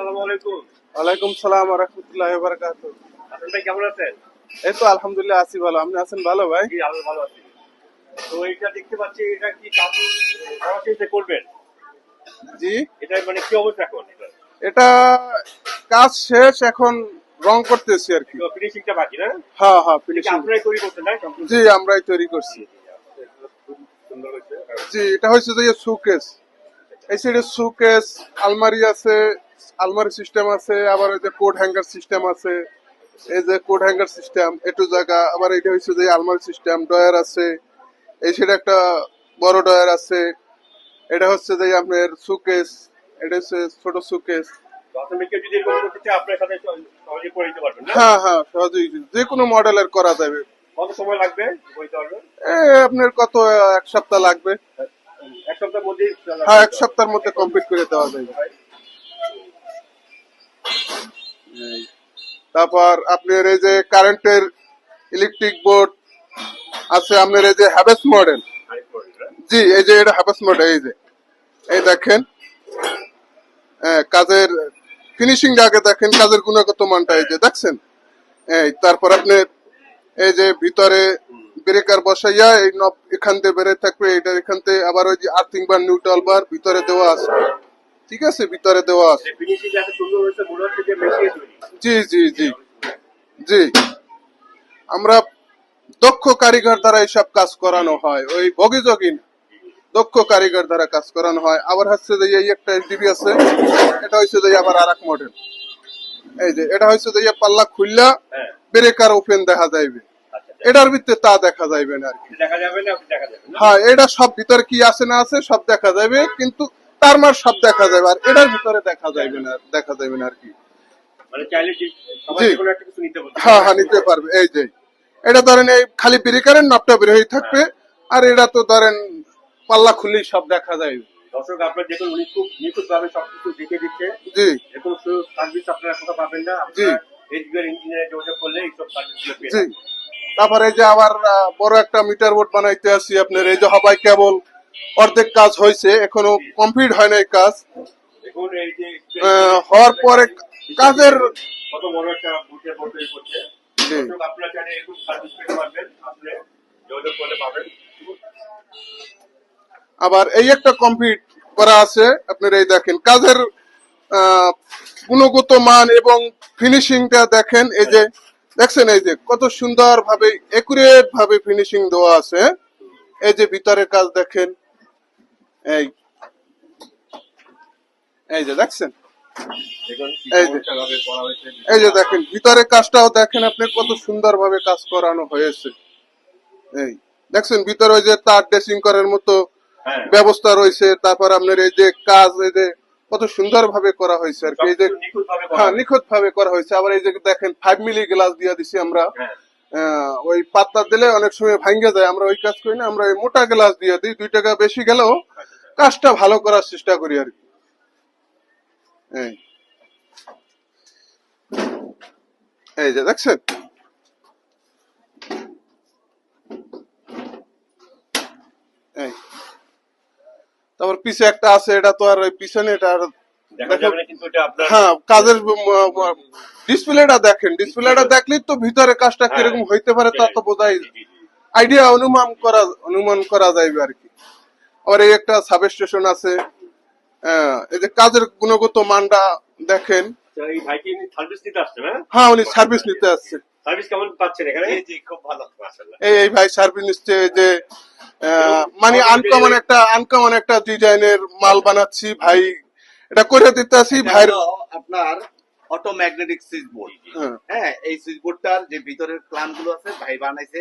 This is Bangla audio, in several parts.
আসসালামু আলাইকুম। ওয়ালাইকুম সালাম ওয়া রাহমাতুল্লাহি ওয়া বারাকাতুহু। হাসান ভাই কেমন আছেন? এই তো আলহামদুলিল্লাহ আছি ভালো। আপনি আছেন ভালো ভাই? জি, আমি ভালো আছি। তো এটা দেখতে পাচ্ছি, এটা কি কাজ সরাসরি করবেন? জি, এটা মানে কি অবস্থা এখন এটার? এটা কাজ শেষ, এখন রং করতেছি আর কি। তো ফিনিশিংটা বাকি না? হ্যাঁ হ্যাঁ, এটা কি ফিনিশিং। আপনারাই তৈরি করছেন না সম্পূর্ণ? জি, আমরাই তৈরি করছি। খুব সুন্দর হয়েছে। জি, এটা হচ্ছে যে সুকেস। এই সাইডে সুকেস, আলমারি আছে, আলমারি সিস্টেম আছে, আবার ওই যে কোট হ্যাঙ্গার সিস্টেম আছে। এই যে কোট হ্যাঙ্গার সিস্টেম একটু জায়গা, আবার এটা হচ্ছে যে আলমারি সিস্টেম, ডয়ার আছে। এই সাইডে একটা বড় ডয়ার আছে। এটা হচ্ছে যে আপনার সুকেস, এটা হচ্ছে ছোট সুকেস। তো হাসান ভাইকে যদি এরকম করতে চাই, আপনার সাথে সহজে করে দিতে পারবেন না? হ্যাঁ হ্যাঁ, সহজেই যে কোনো মডেলের করা যাবে। কত সময় লাগবে বলতে পারবেন? আপনার কত, এক সপ্তাহ লাগবে? এক সপ্তাহের মধ্যেই হ্যাঁ, এক সপ্তাহের মধ্যে কমপ্লিট করে দেওয়া যাবে। এই। তারপর আপনার এই যে কারেন্টের ইলেকট্রিক বোর্ড আছে, আপনার এই যে হ্যাভেলস মডেল। জি, এই যে এটা হ্যাভেলস মডেল। এই যে এই দেখেন, কাজের ফিনিশিং আগে দেখেন, কাজের গুণগত মানটা এই যে দেখছেন। এই তারপর আপনার এই যে ভিতরে ব্রেকার বসাইয়া এই নব এখান থেকে বেড়ে থাকবে, এটা এখান থেকে আবার ওই যে আর্থিং বার, নিউট্রাল বার ভিতরে দেওয়া আছে। ঠিক আছে, ভিতরে দেওয়া আছে। ফিনিশিং এত সুন্দর হয়েছে, মনে হচ্ছে যে মেশিনে তৈরি। জি জি জি জি, আমরা দক্ষ কারিগর দ্বারা এইসব কাজ করানো হয়, ওই বগিজগি না। দক্ষ কারিগর দ্বারা কাজ করানো হয়। আবার হচ্ছে যে এই একটা এসডিবি আছে, এটা হচ্ছে যে আবার আর এক মডেল। এই যে এটা হচ্ছে যে পাল্লা খুললা হ্যাঁ, ব্রেকার ওপেন দেখা যাইবে, আচ্ছা। এটার ভিতরে তা দেখা যাইবে না আর কি। দেখা যাবে না, দেখা যাবে না। হ্যাঁ, এটা সব ভিতরে কি আছে না আছে সব দেখা যাবে, কিন্তু তার মার সব দেখা যাবে, আর এটার ভিতরে দেখা যাইবে না, দেখা যাবে না আর কি। মানে চাইলে সবাই জি, যে কোনো একটা কিছু নিতে পারবে। হ্যাঁ হ্যাঁ, নিতে পারবে। এই যে এটা ধরেন এই খালি ব্রেকারের নবটা বের হয়ে থাকবে, আর এটা তো ধরেন পাল্লা খুললেই সব দেখা যাইবে। দর্শক, আপনার দেখুন উনি খুব নিখুঁত ভাবে সবকিছু দেখে দিচ্ছে। জি এরকম সার্ভিস আপনারা কোথাও পাবেন না। জি আপনারা এইচবিআর ইঞ্জিনিয়ার যোগাযোগ করলে এইসব সার্ভিসগুলো পেয়ে জি। যাবেন। তারপরে এই যে আবার বড় একটা মিটার বোর্ড বানাইতে আসি আপনার, এই যে হবাই কেবল অর্ধেক কাজ হয়েছে, এখনো কমপ্লিট হয় নাই কাজ। দেখুন এই যে হওয়ার পরে কাজের কত বড় একটা বুথের বোর্ড তৈরি করছে। জি। দর্শক, আপনারা চাইলে এরকম সার্ভিস পেতে পারবেন, আসলে যোগাযোগ করলে পাবেন। আবার এই একটা কমপ্লিট করা আছে আপনার, এই দেখেন কাজের আহ, গুণগত মান এবং ফিনিশিংটা দেখেন। এই যে দেখছেন, এই যে কত সুন্দর ভাবে একুরেট ভাবে ফিনিশিং দেওয়া আছে। এই যে ভিতরের কাজ দেখেন, এই এই যে দেখছেন, দেখুন কি এই যে চমৎকারভাবে করা হয়েছে। এই যে দেখেন ভিতরের কাজটাও দেখেন আপনি, কত সুন্দর ভাবে কাজ করানো হয়েছে। এই দেখছেন ভিতরে ওই যে তার ড্রেসিং করার মতো হ্যাঁ, ব্যবস্থা রয়েছে। তারপর আপনার এই যে কাজ, এই যে কত সুন্দর ভাবে করা হয়েছে আর কি। এই যে সবকিছু নিখুঁতভাবে করা হ্যাঁ, হয়েছে। নিখুঁত ভাবে করা হয়েছে। আবার এই যে দেখেন 5 মিলি গ্লাস দিয়ে দিছি আমরা। হ্যাঁ, ওই পাতলা দিলে অনেক সময় ভাঙ্গে যায়, আমরা ওই কাজ করি না, আমরা ওই মোটা গ্লাস দিয়ে দিই। 2 টাকা বেশি গেলেও কাজটা ভালো করার চেষ্টা করি আর কি। এই এই যে দেখছেন, এই তারপর পিছে একটা আছে, এটা তো আর ওই পিছনে এটা আর দেখা যাবে না, কিন্তু এটা আপনার হ্যাঁ, কাজের ডিসপ্লেটা দেখেন, ডিসপ্লেটা দেখলেই তো ভিতরে কাজটা কিরকম হইতে পারে তা তো বোঝাই, আইডিয়া অনুমান করা যাইবে আর কি। আবার এই একটা সাব স্টেশন আছে। এই যে কাজের গুণগত মানটা দেখেন। এই ভাইকে সার্ভিস নিতে আসছে না? হ্যাঁ, উনি সার্ভিস নিতে আসছে। সার্ভিস কেমন পাচ্ছেন এখানে? জি, খুব ভালো, মাশাআল্লাহ। এই ভাই সার্ভিস নিচ্ছে। এই যে মানে আনকমন একটা ডিজাইনের মাল বানাচ্ছি ভাই, এটা করে দিতে আসি ভাই। আপনার অটোম্যাগনেটিক সুইচ বোর্ড। হ্যাঁ, এই সুইচ বোর্ডটার যে ভিতরের প্ল্যান গুলো আছে ভাই বানাইছে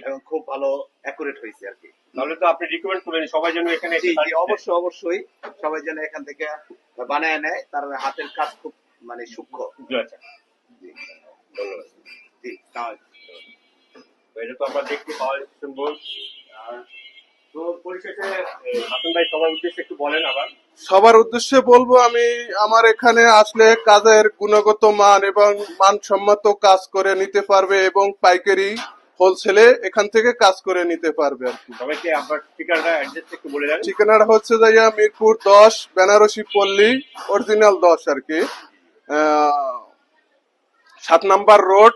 এবং খুব ভালো অ্যাকুরেট হয়েছে আর কি। তাহলে তো আপনি রিকমেন্ড করবেন সবাই যেন এখানে জি জি, অবশ্যই অবশ্যই সবাই যেন এখান থেকে বানায় নেয়, তার হাতের কাজ খুব মানে সূক্ষ্ম। আচ্ছা, জি ধন্যবাদ। জি, তাহলে তো এটা তো আমরা দেখতে পাওয়া যাচ্ছে সুন্দর। তো পরিশেষে হাসান ভাই সবার উদ্দেশ্যে একটু বলেন আবার। সবার উদ্দেশ্যে বলবো, আমি আমার এখানে আসলে কাজের গুণগত মান এবং মানসম্মত কাজ করে নিতে পারবে, এবং পাইকারি হোলসেলে এখান থেকে কাজ করে নিতে পারবে আর কি। সবাইকে আপনার ঠিকানাটা অ্যাড্রেস একটু বলে দেন। ঠিকানাটা হচ্ছে যাইয়া মিরপুর 10, বেনারসি পল্লী, অরিজিনাল 10 আর কি। 7 নাম্বার রোড,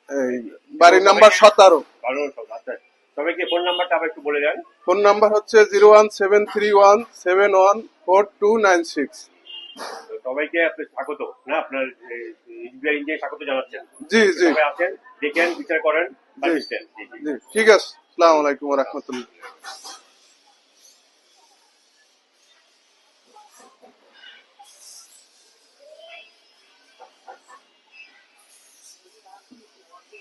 এই বাড়ি নাম্বার 17। ভালো সব আচ্ছা, সবাইকে ফোন নাম্বারটা আবার একটু বলে দেন। ফোন নাম্বার হচ্ছে 01731714296। তো সবাইকে আপনি স্বাগত, না আপনার ইঞ্জিনিয়ার স্বাগত জানাচ্ছেন। জি জি সবাই আসেন, দেখেন, বিচার করেন, জি। পাঠিয়েছেন। জি জি। জি ঠিক আছে। আসসালামু আলাইকুম ওয়া রাহমাতুল্লাহ।